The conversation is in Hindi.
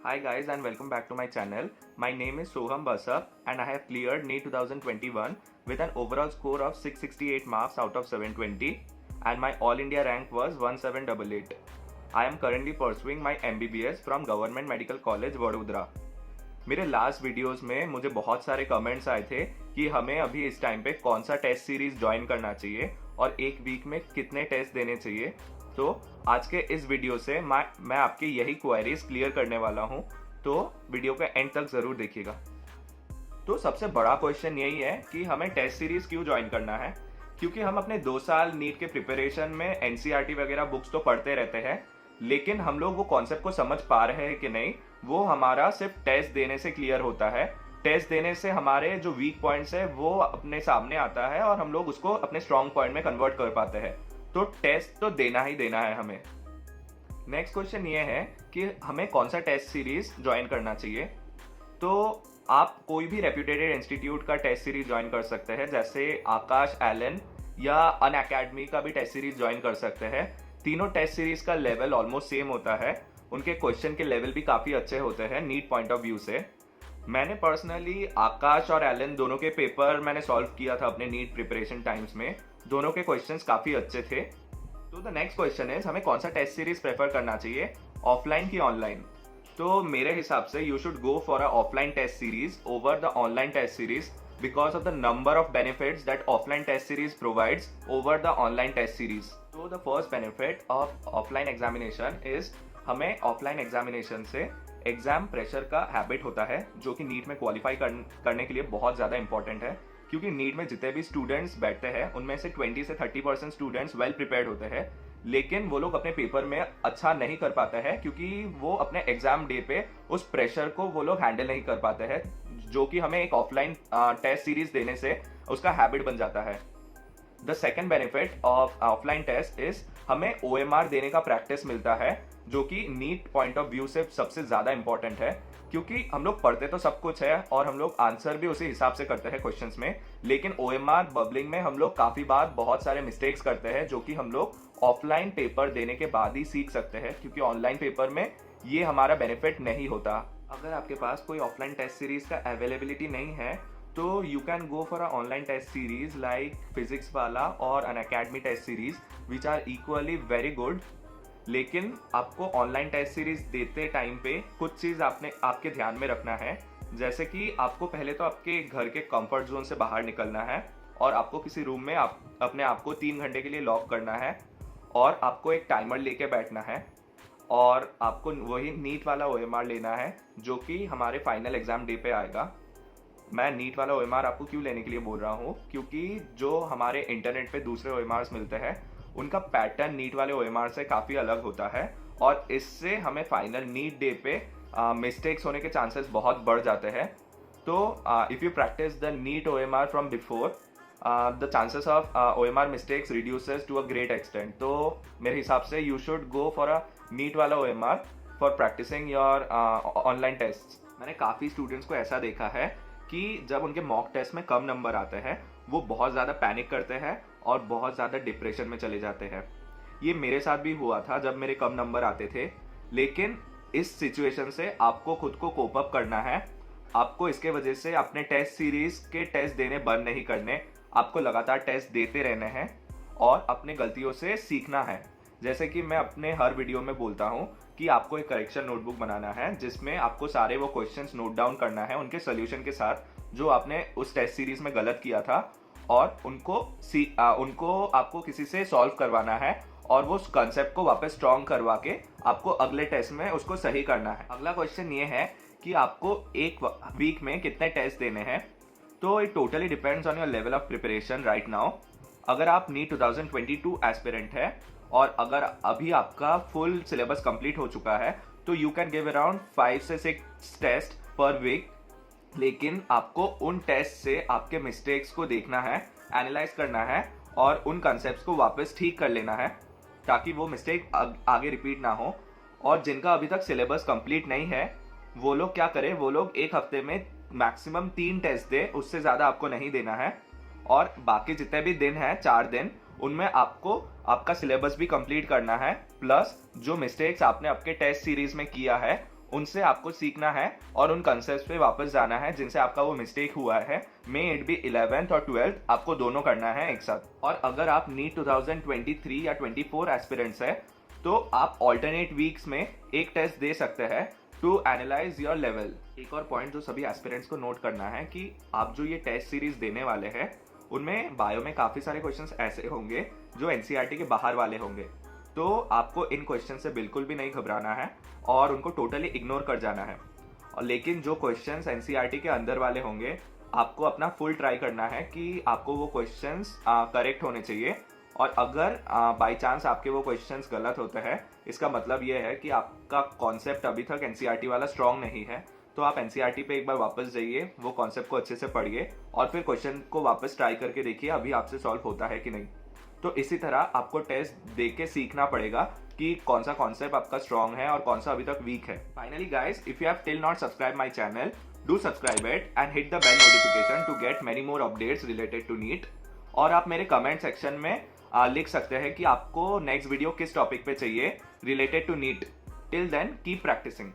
Hi guys and welcome back to my channel. My name is Soham Basap and I have cleared NEET 2021 with an overall score of 668 marks out of 720 and my All India rank was 1788. I am currently pursuing my MBBS from Government Medical College, Vadodara. मेरे लास्ट वीडियोस में मुझे बहुत सारे कमेंट्स आए थे कि हमें अभी इस टाइम पे कौन सा टेस्ट सीरीज ज्वाइन करना चाहिए और एक वीक में कितने टेस्ट देने चाहिए। तो आज के इस वीडियो से मैं आपके यही क्वेरीज क्लियर करने वाला हूं, तो वीडियो का एंड तक जरूर देखिएगा। तो सबसे बड़ा क्वेश्चन यही है कि हमें टेस्ट सीरीज क्यों ज्वाइन करना है, क्योंकि हम अपने 2 साल नीट के प्रिपरेशन में एनसीईआरटी वगैरह बुक्स तो पढ़ते रहते हैं, लेकिन हम लोग वो कॉन्सेप्ट को समझ पा रहे हैं कि नहीं, वो हमारा सिर्फ टेस्ट देने से क्लियर होता है। टेस्ट देने से हमारे जो वीक पॉइंट्स है वो अपने सामने आता है और हम लोग उसको अपने स्ट्रॉन्ग पॉइंट में कन्वर्ट कर पाते हैं। तो टेस्ट तो देना ही देना है हमें। नेक्स्ट क्वेश्चन ये है कि हमें कौन सा टेस्ट सीरीज ज्वाइन करना चाहिए। तो आप कोई भी रेप्यूटेड इंस्टीट्यूट का टेस्ट सीरीज ज्वाइन कर सकते हैं, जैसे आकाश, एलन या अनअकैडमी का भी टेस्ट सीरीज ज्वाइन कर सकते हैं। तीनों टेस्ट सीरीज का लेवल ऑलमोस्ट सेम होता है, उनके क्वेश्चन के लेवल भी काफ़ी अच्छे होते हैं नीट पॉइंट ऑफ व्यू से। मैंने पर्सनली आकाश और एलन दोनों के पेपर मैंने सॉल्व किया था अपने नीट प्रिपरेशन टाइम्स में। दोनों के क्वेश्चंस काफ़ी अच्छे थे। तो द नेक्स्ट क्वेश्चन इज हमें कौन सा टेस्ट सीरीज प्रेफर करना चाहिए, ऑफलाइन की ऑनलाइन। तो मेरे हिसाब से you should go for a offline test series over the online test series because of the number of benefits that offline test series provides over the online test series. So the first benefit of offline examination is हमें offline examination से एग्जाम प्रेशर का हैबिट होता है, जो कि नीट में क्वालिफाई करने के लिए बहुत ज़्यादा इंपॉर्टेंट है। क्योंकि नीट में जितने भी स्टूडेंट्स बैठते हैं उनमें से 20 से 30% स्टूडेंट्स वेल प्रिपेयर्ड होते हैं, लेकिन वो लोग अपने पेपर में अच्छा नहीं कर पाते हैं क्योंकि वो अपने एग्जाम डे पे उस प्रेशर को वो लोग हैंडल नहीं कर पाते हैं, जो कि हमें एक ऑफलाइन टेस्ट सीरीज देने से उसका हैबिट बन जाता है। The second benefit of offline test is हमें OMR देने का प्रैक्टिस मिलता है, जो कि नीट पॉइंट ऑफ व्यू से सबसे ज़्यादा इंपॉर्टेंट है। क्योंकि हम लोग पढ़ते तो सब कुछ है और हम लोग आंसर भी उसी हिसाब से करते हैं क्वेश्चंस में, लेकिन OMR बबलिंग में हम लोग काफ़ी बार बहुत सारे मिस्टेक्स करते हैं, जो कि हम लोग ऑफलाइन पेपर देने के बाद ही सीख सकते हैं, क्योंकि ऑनलाइन पेपर में ये हमारा बेनिफिट नहीं होता। अगर आपके पास कोई ऑफलाइन टेस्ट सीरीज का अवेलेबिलिटी नहीं है तो you can go for a online test series like physics Wallah और Unacademy test series which are equally very good. लेकिन आपको ऑनलाइन टेस्ट सीरीज देते टाइम पे कुछ चीज़ आपके ध्यान में रखना है, जैसे कि आपको पहले तो आपके घर के कंफर्ट जोन से बाहर निकलना है और आपको किसी रूम में अपने आप को 3 घंटे के लिए लॉक करना है और आपको एक टाइमर लेके बैठना है और आपको वही नीट वाला OMR लेना है, जो कि हमारे फाइनल एग्जाम डे पे आएगा। मैं नीट वाला OMR आपको क्यों लेने के लिए बोल रहा हूँ, क्योंकि जो हमारे इंटरनेट पे दूसरे OMRs मिलते हैं उनका पैटर्न नीट वाले OMR से काफ़ी अलग होता है और इससे हमें फाइनल नीट डे पे मिस्टेक्स होने के चांसेस बहुत बढ़ जाते हैं। तो if you practice the NEET OMR from before, the chances of OMR mistakes reduces to a great extent. तो मेरे हिसाब से you should go for a NEET वाला OMR for practising your online test. मैंने काफ़ी स्टूडेंट्स को ऐसा देखा है कि जब उनके मॉक टेस्ट में कम नंबर आते हैं वो बहुत ज़्यादा पैनिक करते हैं और बहुत ज़्यादा डिप्रेशन में चले जाते हैं। ये मेरे साथ भी हुआ था जब मेरे कम नंबर आते थे, लेकिन इस सिचुएशन से आपको खुद को कोप अप करना है। आपको इसके वजह से अपने टेस्ट सीरीज के टेस्ट देने बंद नहीं करने, आपको लगातार टेस्ट देते रहने हैं और अपने गलतियों से सीखना है। जैसे कि मैं अपने हर वीडियो में बोलता हूँ कि आपको एक करेक्शन नोटबुक बनाना है, जिसमें आपको सारे वो क्वेश्चंस नोट डाउन करना है उनके सोल्यूशन के साथ, जो आपने उस टेस्ट सीरीज में गलत किया था, और उनको आपको किसी से सॉल्व करवाना है और वो कंसेप्ट को वापस स्ट्रॉन्ग करवा के आपको अगले टेस्ट में उसको सही करना है। अगला क्वेश्चन ये है कि आपको एक वीक में कितने टेस्ट देने हैं। तो it totally depends on your level of preparation right now. अगर आप नीट 2022 एस्पिरेंट है और अगर अभी आपका फुल सिलेबस कंप्लीट हो चुका है तो यू कैन गिव अराउंड 5 से 6 टेस्ट पर वीक। लेकिन आपको उन टेस्ट से आपके मिस्टेक्स को देखना है, एनालाइज करना है और उन कंसेप्ट्स को वापस ठीक कर लेना है, ताकि वो मिस्टेक आगे रिपीट ना हो। और जिनका अभी तक सिलेबस कंप्लीट नहीं है वो लोग क्या करें, वो लोग एक हफ्ते में मैक्सिमम 3 टेस्ट दे, उससे ज़्यादा आपको नहीं देना है। और बाकी जितने भी दिन हैं 4 दिन, उनमें आपको आपका सिलेबस भी कंप्लीट करना है, प्लस जो मिस्टेक्स आपने आपके टेस्ट सीरीज में किया है उनसे आपको सीखना है और उन कंसेप्ट पे वापस जाना है जिनसे आपका वो मिस्टेक हुआ है। मे इट बी 11th और 12th, आपको दोनों करना है एक साथ। और अगर आप नीट 2023 या 24 एस्पिरेंट्स है तो आप ऑल्टरनेट वीक्स में एक टेस्ट दे सकते हैं टू एनालाइज योर लेवल। एक और पॉइंट जो सभी एस्पिरेंट्स को नोट करना है कि आप जो ये टेस्ट सीरीज देने वाले हैं उनमें बायो में काफ़ी सारे क्वेश्चंस ऐसे होंगे जो एनसीईआरटी के बाहर वाले होंगे, तो आपको इन क्वेश्चन से बिल्कुल भी नहीं घबराना है और उनको टोटली इग्नोर कर जाना है। और लेकिन जो क्वेश्चंस एनसीईआरटी के अंदर वाले होंगे आपको अपना फुल ट्राई करना है कि आपको वो क्वेश्चंस करेक्ट होने चाहिए। और अगर बाय चांस आपके वो क्वेश्चंस गलत होते हैं, इसका मतलब ये है कि आपका कॉन्सेप्ट अभी तक एनसीईआरटी वाला स्ट्रांग नहीं है, तो आप एनसीईआरटी पे एक बार वापस जाइए, वो कॉन्सेप्ट को अच्छे से पढ़िए और फिर क्वेश्चन को वापस ट्राई करके देखिए अभी आपसे सॉल्व होता है कि नहीं। तो इसी तरह आपको टेस्ट दे के सीखना पड़ेगा कि कौन सा कॉन्सेप्ट आपका स्ट्रांग है और कौन सा अभी तक वीक है। Finally guys, if you have till not subscribe my channel, do subscribe it and hit the bell notification to get many more updates related to NEET. और आप मेरे कमेंट सेक्शन में लिख सकते हैं कि आपको नेक्स्ट वीडियो किस टॉपिक पे चाहिए related to NEET. Till then keep practising.